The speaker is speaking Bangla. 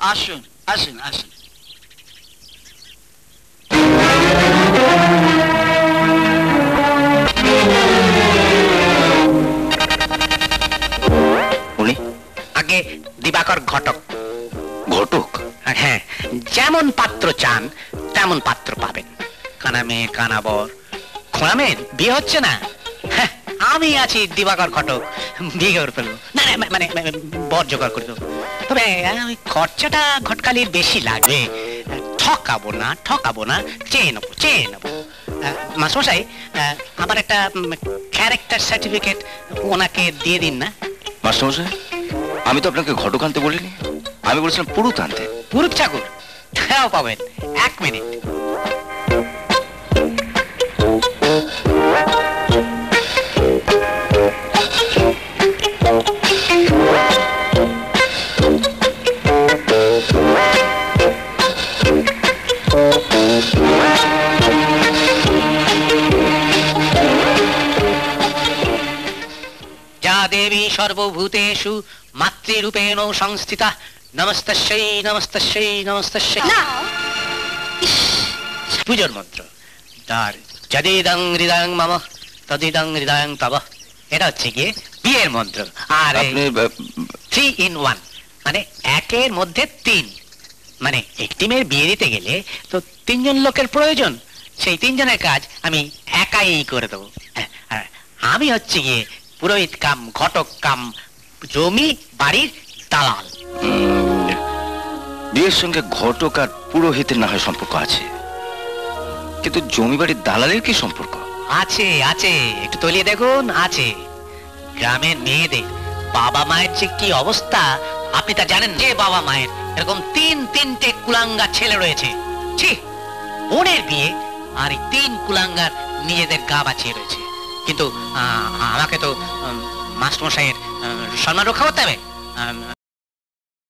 আসুন আসুন আসুন। উনি আগে দিবাকর ঘটক। ঘটক? হ্যাঁ, যেমন পাত্র চান তেমন পাত্র পাবেন। কানা মেয়ে কানা বর। খোঁড়া মেয়ের বিয়ে হচ্ছে না, হ্যাঁ, আমি আছি দিবাকর ঘটক, বিয়ে করে ফেলবো। না না, মানে বর জোগাড় করে দেবো। তবে ওই খরচাটা ঘটকালির বেশি লাগবে। ঠকাবো না, চেয়ে নেবো। মাস্টারমশাই, আমার একটা ক্যারেক্টার সার্টিফিকেট ওনাকে দিয়ে দিন না। মাস্টারমশাই, আমি তো আপনাকে ঘটক আনতে বলিনি, আমি বলেছিলাম পুরুত আনতে। পুরুত ঠাকুর? হ্যাঁ, পাবেন। 1 মিনিট। যা দেবী সর্বভূতেষু মাতৃরূপেণ সংস্থিতা, নমস্তস্যৈ নমস্তস্যৈ নমস্তস্যৈ। পূজার মন্ত্র তার যদিদং হৃদয়ং মম তদিদং হৃদয়ং তব, এটা হচ্ছে গিয়ে বিয়ের মন্ত্র। আর 3 in 1, মানে 1-এর মধ্যে 3। মানে একটি মেয়ের বিয়ে দিতে গেলে তো 3 জন লোকের প্রয়োজন, সেই 3 জনের কাজ আমি একাই করে দেবো। আমি হচ্ছে গিয়ে পুরোহিত কাম ঘটক কাম জমি বাড়ির দালাল। বিয়ের সঙ্গে ঘটক আর পুরোহিতের না হয় সম্পর্ক আছে, কিন্তু জমি বাড়ির দালালের কি সম্পর্ক? আছে, একটু তলিয়ে দেখুন, আছে। গ্রামের মেয়েদের বাবা মায়ের যে কি অবস্থা আপনি তা জানেন? যে বাবা মায়ের এরকম 3-3টে কুলাঙ্গা ছেলে রয়েছে, ছি, বোনের বিয়ে আর এই 3 কুলাঙ্গার নিজেদের গা বাঁচিয়ে রয়েছে। কিন্তু আমাকে তো মাস্টারমশাইয়ের সম্মান রক্ষা করতে হবে।